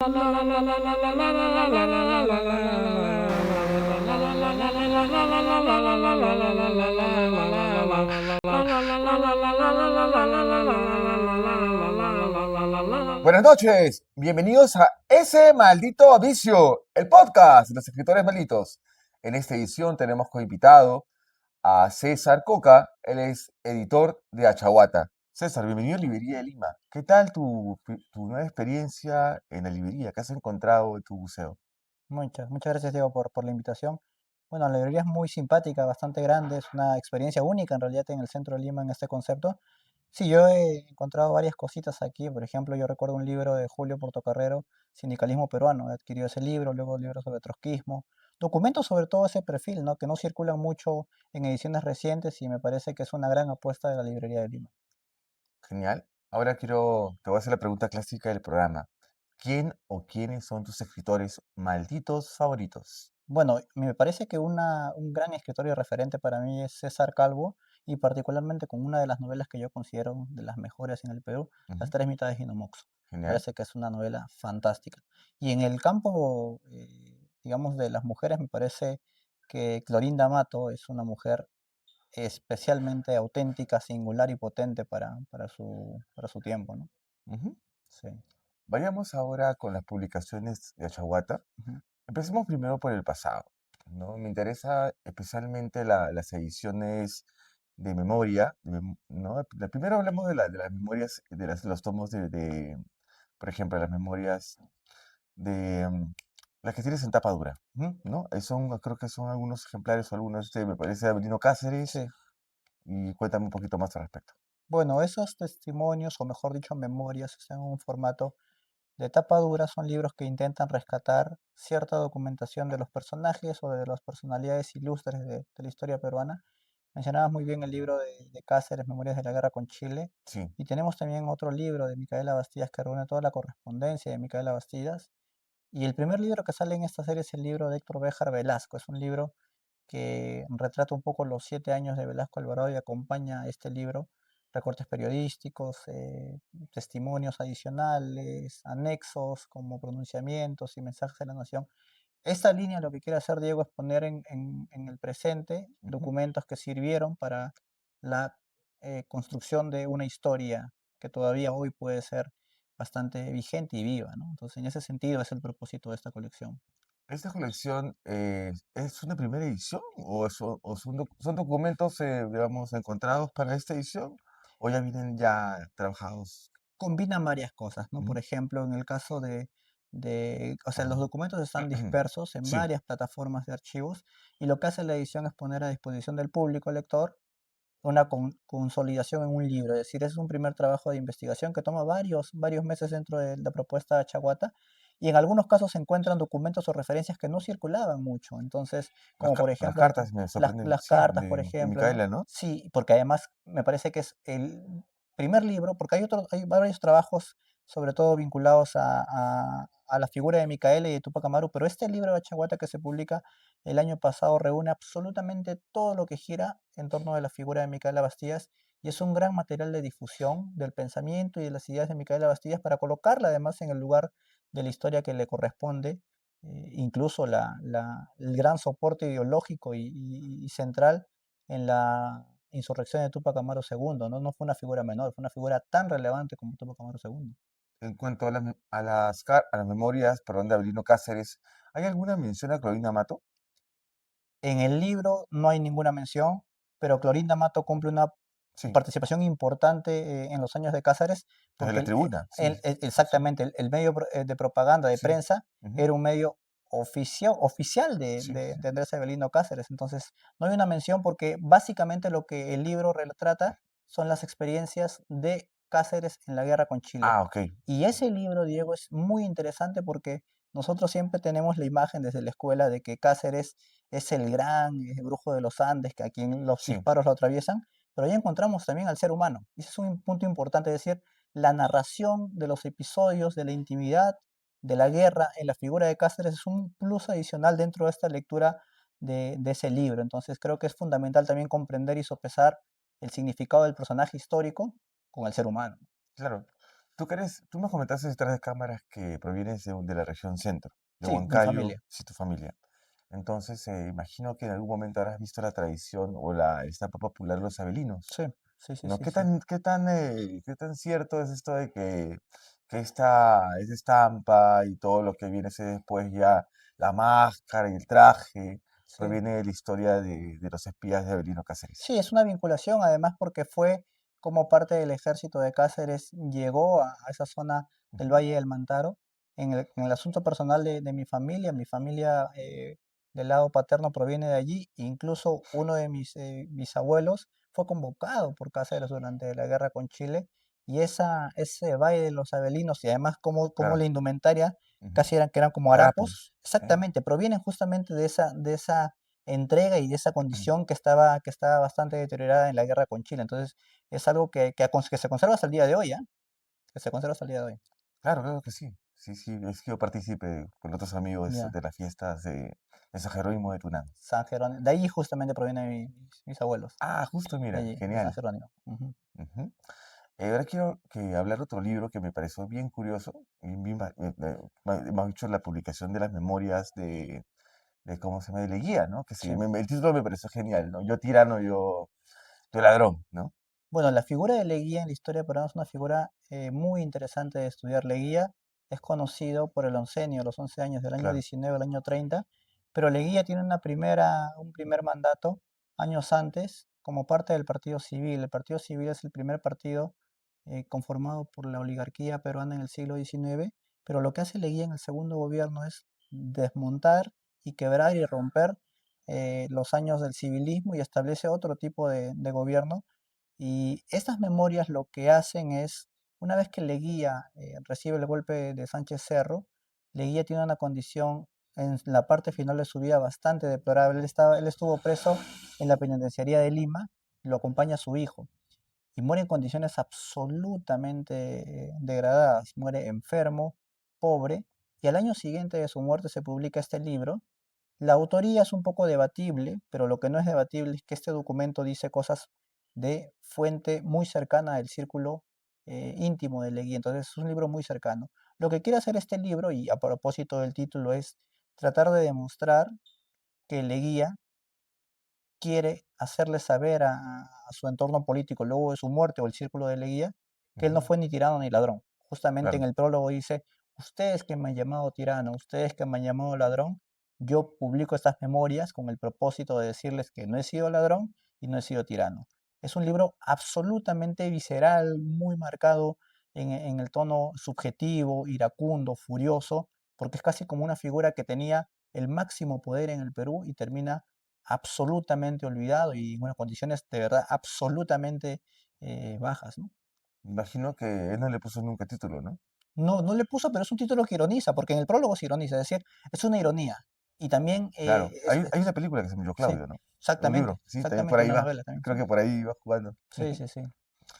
Buenas noches, bienvenidos a Ese Maldito Vicio, el podcast de los escritores malditos. En esta edición tenemos como invitado a César Coca, él es editor de Achahuata. César, bienvenido a Librería de Lima. ¿Qué tal tu nueva experiencia en la librería? ¿Qué has encontrado en tu museo? Muchas gracias, Diego, por la invitación. Bueno, la librería es muy simpática, bastante grande, es una experiencia única en realidad en el centro de Lima en este concepto. Sí, yo he encontrado varias cositas aquí, por ejemplo, yo recuerdo un libro de Julio Portocarrero, Sindicalismo Peruano, he adquirido ese libro, luego libros sobre trotskismo, documentos sobre todo ese perfil, ¿no? Que no circulan mucho en ediciones recientes y me parece que es una gran apuesta de la librería de Lima. Genial. Ahora te voy a hacer la pregunta clásica del programa. ¿Quién o quiénes son tus escritores malditos favoritos? Bueno, me parece que un gran escritorio referente para mí es César Calvo y particularmente con una de las novelas que yo considero de las mejores en el Perú, Las Ujú. Tres Mitades de Hinomoxo. Genial. Parece que es una novela fantástica. Y en el campo, digamos, de las mujeres, me parece que Clorinda Mato es una mujer especialmente auténtica, singular y potente para su tiempo, ¿no? Ujú. Sí. Vayamos ahora con las publicaciones de Achahuata. Ujú. Empecemos primero por el pasado, ¿no? Me interesa especialmente las ediciones de memoria, ¿no? Primero hablemos de las memorias, de los tomos por ejemplo, las memorias de las que tienes en tapa dura, ujú, ¿no? Creo que son algunos ejemplares o algunos, me parece, de Avelino Cáceres, Sí. y cuéntame un poquito más al respecto. Bueno, esos testimonios, o mejor dicho, memorias, están en un formato de tapa dura, son libros que intentan rescatar cierta documentación de los personajes o de las personalidades ilustres de la historia peruana. Mencionabas muy bien el libro de Cáceres, Memorias de la Guerra con Chile, Sí. y tenemos también otro libro de Micaela Bastidas que reúne toda la correspondencia de Micaela Bastidas. Y el primer libro que sale en esta serie es el libro de Héctor Béjar Velasco. Es un libro que retrata un poco los 7 años de Velasco Alvarado y acompaña este libro recortes periodísticos, testimonios adicionales, anexos como pronunciamientos y mensajes de la nación. Esta línea lo que quiere hacer Diego es poner en el presente Ujú. documentos que sirvieron para la construcción de una historia que todavía hoy puede ser bastante vigente y viva, ¿no? Entonces, en ese sentido es el propósito de esta colección. ¿Esta colección es una primera edición o son documentos, digamos, encontrados para esta edición o ya vienen ya trabajados? Combinan varias cosas, ¿no? Ujú. Por ejemplo, en el caso o sea, los Ah, documentos están dispersos en sí, varias plataformas de archivos y lo que hace la edición es poner a disposición del público lector una consolidación en un libro, es decir, es un primer trabajo de investigación que toma varios meses dentro de la propuesta de Chaguata y en algunos casos se encuentran documentos o referencias que no circulaban mucho, entonces, como por las ejemplo cartas me las, sorprenden, las sí, cartas, por de ejemplo, ¿no? Micaela, ¿no? Sí, porque además me parece que es el primer libro, porque hay varios trabajos, sobre todo vinculados a la figura de Micaela y de Tupac Amaru, pero este libro de Chaguata que se publica el año pasado reúne absolutamente todo lo que gira en torno de la figura de Micaela Bastías y es un gran material de difusión del pensamiento y de las ideas de Micaela Bastías para colocarla además en el lugar de la historia que le corresponde, incluso el gran soporte ideológico y central en la insurrección de Túpac Amaru II, ¿no? No fue una figura menor, fue una figura tan relevante como Túpac Amaru II. En cuanto a las memorias, perdón, de Avelino Cáceres, ¿hay alguna mención a Clorinda Mato? En el libro no hay ninguna mención, pero Clorinda Mato cumple una Sí, participación importante en los años de Cáceres, desde porque la tribuna, sí, sí, exactamente, el medio de propaganda, de sí, prensa, ujú, era un medio oficial de, sí, de, sí. de Andrés Avelino Cáceres. Entonces, no hay una mención porque básicamente lo que el libro retrata son las experiencias de Cáceres en la guerra con Chile. Ah, ok, Y ese libro, Diego, es muy interesante porque nosotros siempre tenemos la imagen desde la escuela de que Cáceres es el gran brujo de los Andes, que a quien los sí. disparos lo atraviesan, pero ahí encontramos también al ser humano. Y ese es un punto importante, es decir, la narración de los episodios, de la intimidad, de la guerra, en la figura de Cáceres es un plus adicional dentro de esta lectura de ese libro. Entonces creo que es fundamental también comprender y sopesar el significado del personaje histórico con el ser humano. Claro. tú me comentaste detrás de cámaras que provienes de la región centro, de Sí, mi Huancayo, familia. sí, tu familia. Entonces, imagino que en algún momento habrás visto la tradición o la estampa popular de los abelinos, Sí, sí, sí, ¿no? sí, sí. Qué tan cierto es esto de que esta estampa y todo lo que viene a ser después ya la máscara y el traje Sí. proviene de la historia de los espías de Avelino Cáceres? Sí, es una vinculación, además porque fue como parte del ejército de Cáceres, llegó a esa zona del Ujú, Valle del Mantaro. En el asunto personal de mi familia del lado paterno proviene de allí, incluso uno de mis bisabuelos fue convocado por Cáceres durante la guerra con Chile, y ese Valle de los Avelinos, y además como claro. la indumentaria, Ujú. casi que eran como harapos, Harapos. exactamente, provienen justamente de esa entrega y de esa condición que estaba bastante deteriorada en la guerra con Chile. Entonces, es algo que se conserva hasta el día de hoy, ¿ah? Que se conserva hasta el día de hoy. Claro, claro que sí. Sí, sí, he sido partícipe con otros amigos Ya, de las fiestas de San Jerónimo de Tunán. San Jerónimo. De ahí justamente provienen mis abuelos, Ah, justo, de mira, allí, de San genial. Jerónimo. Ujú. Ujú. Ahora quiero hablar otro libro que me pareció bien curioso, hemos dicho la publicación de las memorias ¿cómo se llama? De Leguía, ¿no? Sí. El título me pareció genial, ¿no? Yo tirano, yo ladrón, ¿no? Bueno, la figura de Leguía en la historia peruana es una figura muy interesante de estudiar. Leguía es conocido por el oncenio, los 11 años, del año Claro. 19 al año 30, pero Leguía tiene un primer mandato años antes como parte del Partido Civil. El Partido Civil es el primer partido conformado por la oligarquía peruana en el siglo XIX, pero lo que hace Leguía en el segundo gobierno es desmontar y quebrar y romper los años del civilismo y establece otro tipo de gobierno, y estas memorias lo que hacen es, una vez que Leguía recibe el golpe de Sánchez Cerro, Leguía tiene una condición en la parte final de su vida bastante deplorable. Él estuvo preso en la penitenciaría de Lima, lo acompaña su hijo, y muere en condiciones absolutamente degradadas. Muere enfermo, pobre, y al año siguiente de su muerte se publica este libro. La autoría es un poco debatible, pero lo que no es debatible es que este documento dice cosas de fuente muy cercana al círculo íntimo de Leguía. Entonces es un libro muy cercano. Lo que quiere hacer este libro, y a propósito del título, es tratar de demostrar que Leguía quiere hacerle saber a su entorno político luego de su muerte, o el círculo de Leguía, que él no Ujú. fue ni tirano ni ladrón. Justamente en Claro. el prólogo dice: ustedes que me han llamado tirano, ustedes que me han llamado ladrón, yo publico estas memorias con el propósito de decirles que no he sido ladrón y no he sido tirano. Es un libro absolutamente visceral, muy marcado en el tono subjetivo, iracundo, furioso, porque es casi como una figura que tenía el máximo poder en el Perú y termina absolutamente olvidado y en unas condiciones de verdad absolutamente bajas, ¿no? Imagino que él no le puso nunca título, ¿no? No, no le puso, pero es un título que ironiza, porque en el prólogo se ironiza, es decir, es una ironía. Y también Claro. Hay una película que se llama sí, Claudio, ¿no? Un exactamente, libro, sí, también por exactamente, ahí una va. novela también, Creo sí. que por ahí va jugando. Sí, sí, sí.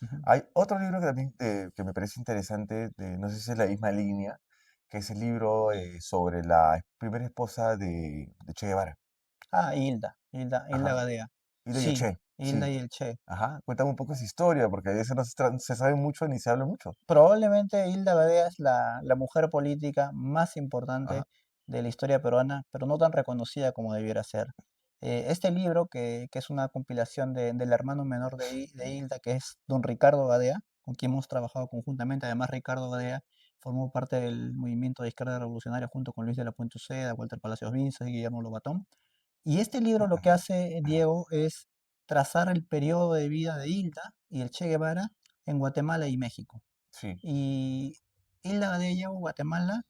Ujú. Hay otro libro que también que me parece interesante, no sé si es la misma línea, que es el libro sobre la primera esposa de Che Guevara. Ah, Hilda Ajá. Gadea. Y de Sí, Che, Hilda sí. y el Che. Ajá. Cuéntame un poco esa historia, porque de eso no se sabe mucho ni se habla mucho. Probablemente Hilda Gadea es la mujer política más Ajá. importante de la historia peruana, pero no tan reconocida como debiera ser. Este libro, que es una compilación del hermano menor de Hilda, que es don Ricardo Gadea, con quien hemos trabajado conjuntamente. Además, Ricardo Gadea formó parte del movimiento de izquierda revolucionaria junto con Luis de la Puente Uceda, Walter Palacios Vinces y Guillermo Lobatón. Y este libro lo que Ajá. hace Ajá. Diego es trazar el periodo de vida de Hilda y el Che Guevara en Guatemala y México. Sí. Y Isla de Ello, Guatemala,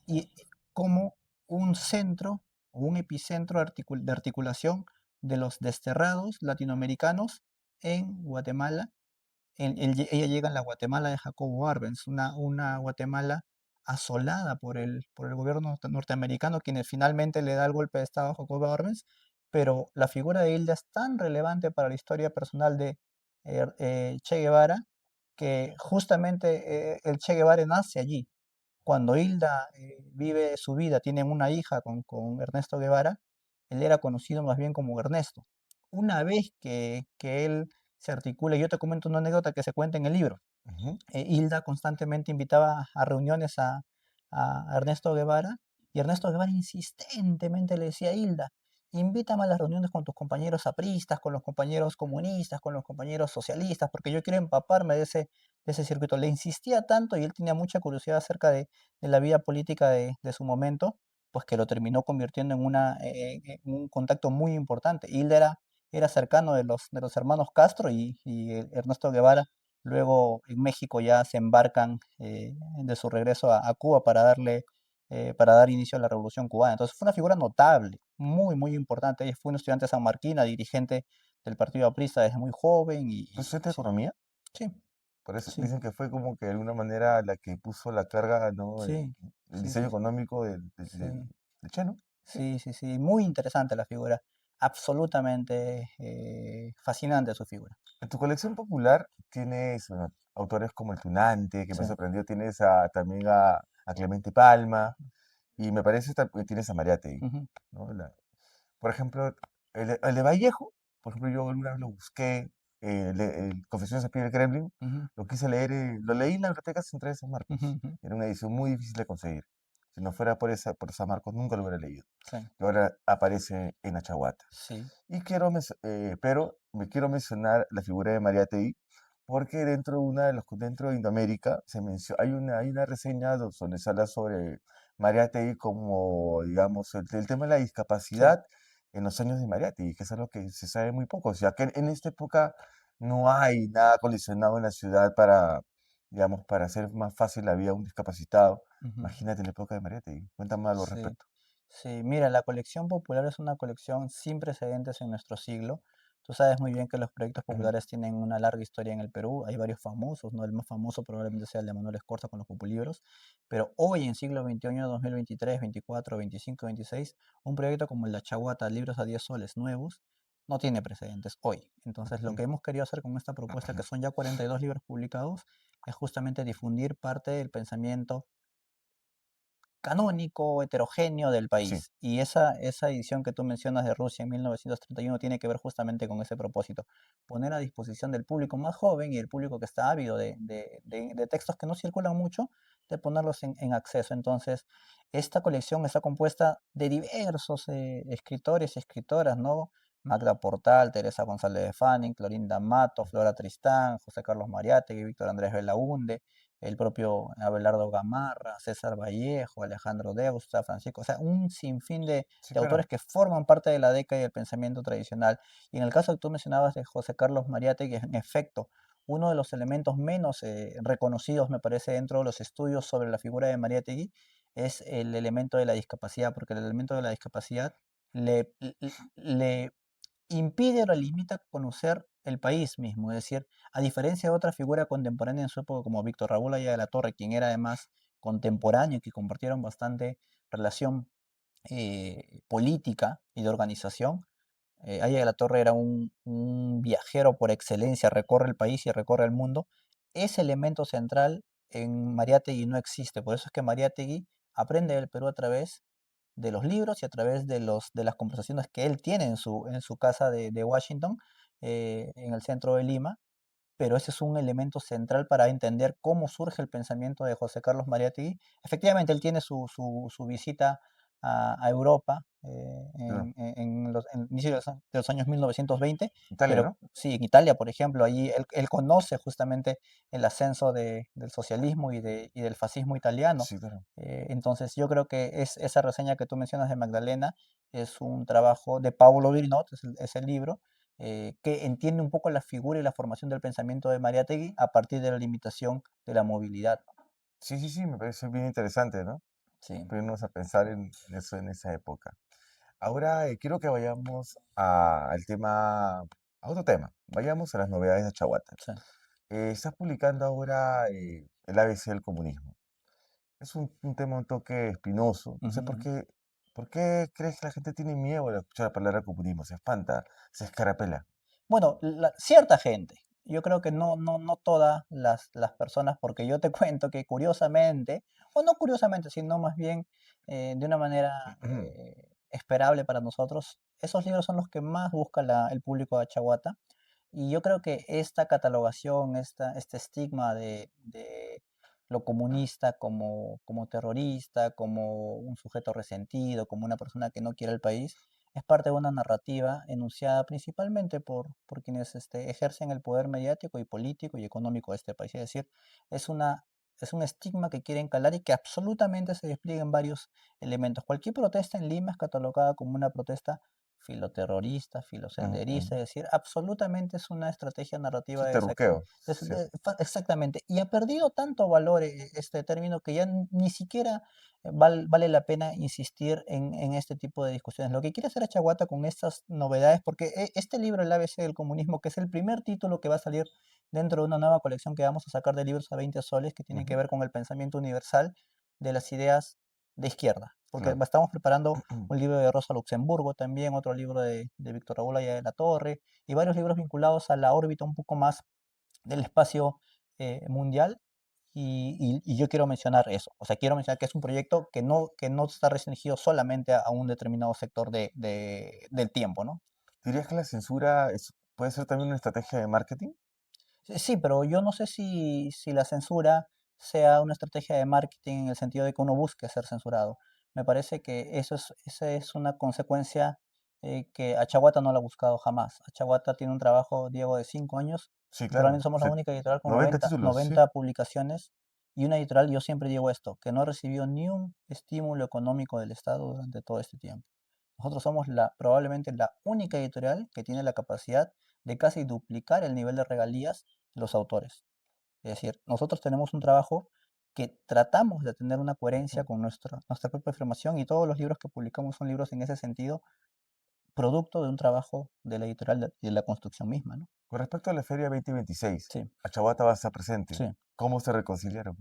y como un centro o un epicentro de articulación de los desterrados latinoamericanos en Guatemala. Ella llega en la Guatemala de Jacobo Arbenz, una Guatemala asolada por el gobierno norteamericano, quien finalmente le da el golpe de Estado a Jacobo Arbenz, pero la figura de Hilda es tan relevante para la historia personal de Che Guevara, que justamente el Che Guevara nace allí. Cuando Hilda vive su vida, tiene una hija con Ernesto Guevara, él era conocido más bien como Ernesto. Una vez que él se articula, yo te comento una anécdota que se cuenta en el libro. Ujú. Hilda constantemente invitaba a reuniones a Ernesto Guevara, y Ernesto Guevara insistentemente le decía: Hilda, invítame a las reuniones con tus compañeros apristas, con los compañeros comunistas, con los compañeros socialistas, porque yo quiero empaparme de ese circuito. Le insistía tanto y él tenía mucha curiosidad acerca de la vida política de su momento, pues que lo terminó convirtiendo en un contacto muy importante. Hilda era cercano de los hermanos Castro y Ernesto Guevara. Luego en México ya se embarcan de su regreso a Cuba para dar inicio a la Revolución Cubana. Entonces fue una figura notable, muy, muy importante. Ella fue un estudiante sanmarquina, dirigente del Partido Aprista desde muy joven ¿Tú y estudiaste sí, economía? sí, Por eso sí, dicen que fue como que de alguna manera la que puso la carga, ¿no? sí, El sí, diseño sí, sí, económico sí, del Che, ¿no? Sí. sí, sí, sí, muy interesante la figura, absolutamente fascinante su figura. En tu colección popular tienes, bueno, autores como el Tunante, que me Sí, sorprendió, tienes también a Clemente Palma, y me parece que tienes a Mariátegui, ujú, ¿no? Por ejemplo, el de Vallejo, por ejemplo, yo alguna vez lo busqué, el Confesiones a pie del Kremlin, ujú, lo quise leer, lo leí en la Biblioteca Central de San ujú, Marcos. ujú, Era una edición muy difícil de conseguir. Si no fuera por San Marcos, nunca lo hubiera leído. sí, Y ahora aparece en Achahuata. sí, Y pero me quiero mencionar la figura de Mariátegui, porque dentro de Indoamérica hay una reseña donde se habla sobre Mariátegui como, digamos, el tema de la sí. discapacidad en los años de Mariátegui, que es algo que se sabe muy poco. O sea, que en esta época no hay nada acondicionado en la ciudad para, digamos, para hacer más fácil la vida a un discapacitado. Ujú. Imagínate en la época de Mariátegui. Cuéntame algo al Sí, respecto. sí, mira, la colección popular es una colección sin precedentes en nuestro siglo. Tú sabes muy bien que los proyectos Ujú, populares tienen una larga historia en el Perú. Hay varios famosos, ¿no? El más famoso probablemente sea el de Manuel Escorza con los populibros. Pero hoy, en siglo XXI, 2023, 24, 25, 26, un proyecto como el de Achahuata, Libros a 10 soles nuevos, no tiene precedentes hoy. Entonces, lo ujú. que hemos querido hacer con esta propuesta, que son ya 42 libros publicados, es justamente difundir parte del pensamiento canónico, heterogéneo del Sí, país. Y esa edición que tú mencionas de Rusia en 1931 tiene que ver justamente con ese propósito, poner a disposición del público más joven y el público que está ávido de textos que no circulan mucho, de ponerlos en acceso. Entonces, esta colección está compuesta de diversos escritores y escritoras, ¿no? Magda Portal, Teresa González de Fanning, Clorinda Mato, Flora Tristán, José Carlos Mariátegui, Víctor Andrés Belaúnde, el propio Abelardo Gamarra, César Vallejo, Alejandro Deusta, Francisco, o sea, un sinfín sí, de autores claro. que forman parte de la década y del pensamiento tradicional. Y en el caso que tú mencionabas de José Carlos Mariátegui, en efecto, uno de los elementos menos reconocidos, me parece, dentro de los estudios sobre la figura de Mariátegui, es el elemento de la discapacidad, porque el elemento de la discapacidad le impide o limita conocer el país mismo. Es decir, a diferencia de otra figura contemporánea en su época como Víctor Raúl Aya de la Torre, quien era además contemporáneo y que compartieron bastante relación política y de organización, Aya de la Torre era un viajero por excelencia, recorre el país y recorre el mundo. Ese elemento central en Mariátegui no existe, por eso es que Mariátegui aprende del Perú a través de los libros y a través de las conversaciones que él tiene en su casa de Washington, en el centro de Lima, pero ese es un elemento central para entender cómo surge el pensamiento de José Carlos Mariátegui. Efectivamente, él tiene su visita a Europa Claro. en el inicio de los años 1920, Italia, pero ¿no? sí, en Italia, por ejemplo, allí él conoce justamente el ascenso del socialismo y del fascismo italiano. Sí, claro. Entonces, yo creo que esa reseña que tú mencionas de Magdalena es un trabajo de Paulo Virnot, es el libro, que entiende un poco la figura y la formación del pensamiento de Mariátegui a partir de la limitación de la movilidad. Sí, sí, sí, me parece bien interesante, ¿no? Sí, Ponernos a pensar en eso en esa época. Ahora quiero que vayamos al tema, a otro tema. Vayamos a las novedades de Chahuata. sí. Estás publicando ahora el ABC del comunismo. Es un tema un toque espinoso. No sé Ujú. por qué crees que la gente tiene miedo de escuchar la palabra comunismo. Se espanta, se escarapela. Bueno, cierta gente, yo creo que no todas las personas, porque yo te cuento que curiosamente, o no curiosamente, sino más bien de una manera esperable para nosotros, esos libros son los que más busca el público de Achahuata. Y yo creo que esta catalogación, este estigma de lo comunista como terrorista, como un sujeto resentido, como una persona que no quiere el país, es parte de una narrativa enunciada principalmente por quienes ejercen el poder mediático y político y económico de este país. Es decir, es una, es un estigma que quieren calar y que absolutamente se despliega en varios elementos. Cualquier protesta en Lima es catalogada como una protesta filoterrorista, Ujú, ujú. filosenderista, es decir, absolutamente es una estrategia narrativa Sí, de saque. terruqueo, ¿cierto? Exactamente. Y ha perdido tanto valor este término que ya ni siquiera vale la pena insistir en este tipo de discusiones. Lo que quiere hacer Achaguata con estas novedades, porque este libro, El ABC del comunismo, que es el primer título que va a salir dentro de una nueva colección que vamos a sacar de libros a 20 soles, que tiene que Ujú, ver con el pensamiento universal de las ideas de izquierda, porque claro. estamos preparando un libro de Rosa Luxemburgo también, otro libro de Víctor Raúl Aya de la Torre, y varios libros vinculados a la órbita un poco más del espacio mundial. Y yo quiero mencionar eso, o sea, quiero mencionar que es un proyecto que no está restringido solamente a un determinado sector del tiempo, ¿no? ¿Dirías que la censura puede ser también una estrategia de marketing? Sí, pero yo no sé si la censura sea una estrategia de marketing en el sentido de que uno busque ser censurado. Me parece que esa es una consecuencia que Achaguata no la ha buscado jamás. Achaguata tiene un trabajo, Diego, de 5 años. Sí, claro. Probablemente somos la única editorial con 90 90 títulos, sí. 90 publicaciones y una editorial, yo siempre digo esto, que no ha recibido ni un estímulo económico del Estado durante todo este tiempo. Nosotros somos probablemente la única editorial que tiene la capacidad de casi duplicar el nivel de regalías de los autores. Es decir, nosotros tenemos un trabajo que tratamos de tener una coherencia Ujú. con nuestra propia afirmación y todos los libros que publicamos son libros en ese sentido, producto de un trabajo de la editorial y de la construcción misma, ¿no? Con respecto a la Feria 2026, Sí, Achahuata va a estar presente. sí. ¿Cómo se reconciliaron?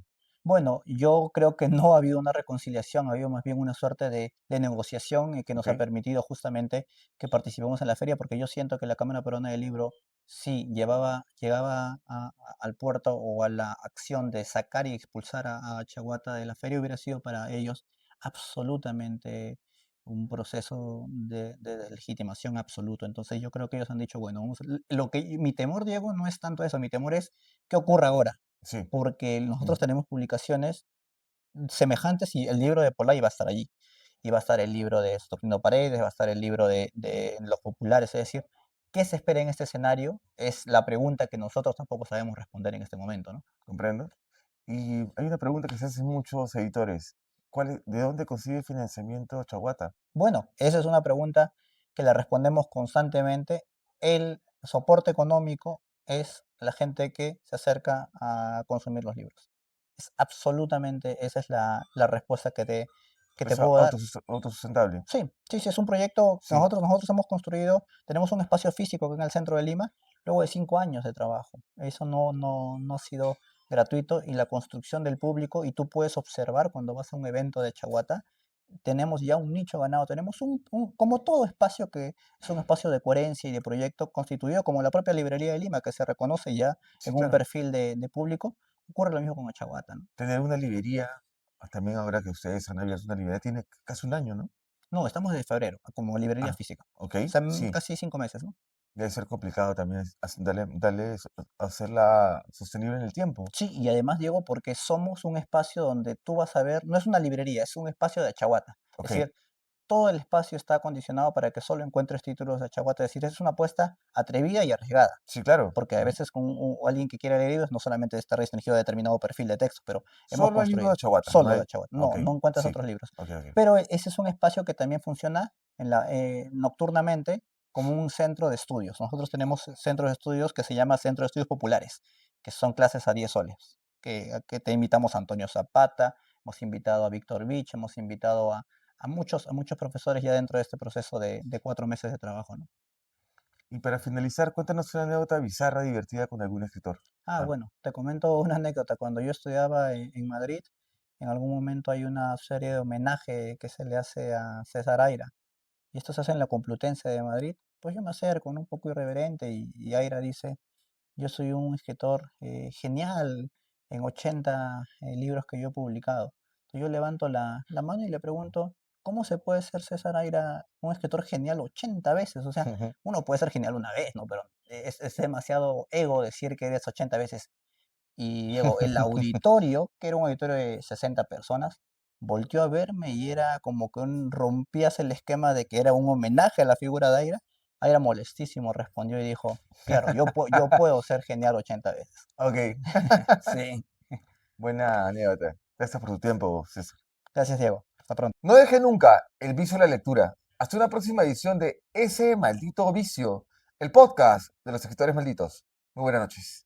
Bueno, yo creo que no ha habido una reconciliación, ha habido más bien una suerte de negociación que ¿Ok? nos ha permitido justamente que participemos en la feria, porque yo siento que la Cámara Peruana del Libro sí llegaba al puerto o a la acción de sacar y expulsar a Chaguata de la feria, hubiera sido para ellos absolutamente un proceso de legitimación absoluto. Entonces yo creo que ellos han dicho, bueno, mi temor, Diego, no es tanto eso, mi temor es qué ocurre ahora Sí. porque nosotros Ujú. tenemos publicaciones semejantes y el libro de Pola iba a estar allí. Iba a estar el libro de Saturnino Paredes, va a estar el libro de Los Populares, es decir, ¿qué se espera en este escenario? Es la pregunta que nosotros tampoco sabemos responder en este momento, ¿no? ¿Comprendo? Y hay una pregunta que se hacen muchos editores. ¿De dónde consigue financiamiento Achahuata? Bueno, esa es una pregunta que la respondemos constantemente. El soporte económico es la gente que se acerca a consumir los libros. Es absolutamente, esa es la respuesta que te Es puedo dar. autosustentable. Sí, sí, sí, es un proyecto que Sí, nosotros hemos construido, tenemos un espacio físico acá en el centro de Lima, luego de 5 años de trabajo. Eso no ha sido gratuito y la construcción del público, y tú puedes observar cuando vas a un evento de Chaguata, tenemos ya un nicho ganado, tenemos como todo espacio que es un espacio de coherencia y de proyecto constituido como la propia librería de Lima, que se reconoce ya sí, en un claro. perfil de público, ocurre lo mismo con Chaguata, ¿no? Tener una librería, también ahora que ustedes han abierto una librería, tiene casi un año, ¿no? No, estamos desde febrero, como librería Ah, física. ok, O sea, sí. casi 5 meses, ¿no? Debe ser complicado también hacerla sostenible en el tiempo. Sí, y además, Diego, porque somos un espacio donde tú vas a ver, no es una librería, es un espacio de Achaguata. Es Ok, decir, todo el espacio está acondicionado para que solo encuentres títulos de Achaguata. Es decir, es una apuesta atrevida y arriesgada, sí, claro. porque a Ujú. veces alguien que quiera leer libros no solamente está restringido a determinado perfil de texto, pero hemos Solo hay libros de construido Achahuata, no solo de hay. Achaguata. Ok, No, no encuentras sí, otros libros. ok, ok. Pero ese es un espacio que también funciona nocturnamente como un centro de estudios. Nosotros tenemos centros de estudios que se llama Centro de Estudios Populares, que son clases a 10 soles, que te invitamos a Antonio Zapata, hemos invitado a Víctor Vich, hemos invitado a muchos profesores ya dentro de este proceso de 4 meses de trabajo, ¿no? Y para finalizar, cuéntanos una anécdota bizarra, divertida con algún escritor. Ah, Bueno, te comento una anécdota. Cuando yo estudiaba en Madrid, en algún momento hay una serie de homenaje que se le hace a César Aira. Y esto se hace en la Complutense de Madrid. Pues yo me acerco, ¿no? Un poco irreverente, y Aira dice, yo soy un escritor genial en 80 libros que yo he publicado. Entonces yo levanto la mano y le pregunto, ¿cómo se puede ser César Aira un escritor genial 80 veces? O sea, Ujú. uno puede ser genial una vez, ¿no? Pero es demasiado ego decir que eres 80 veces. Y Diego, el auditorio, que era un auditorio de 60 personas, volteó a verme y era como que rompías el esquema de que era un homenaje a la figura de Aira. Aira molestísimo respondió y dijo, claro, yo puedo ser genial 80 veces. Ok, Sí, buena anécdota. Gracias por tu tiempo, César. gracias Diego. Hasta pronto. No deje nunca el vicio de la lectura. Hasta una próxima edición de Ese Maldito Vicio, el podcast de los escritores malditos. Muy buenas noches.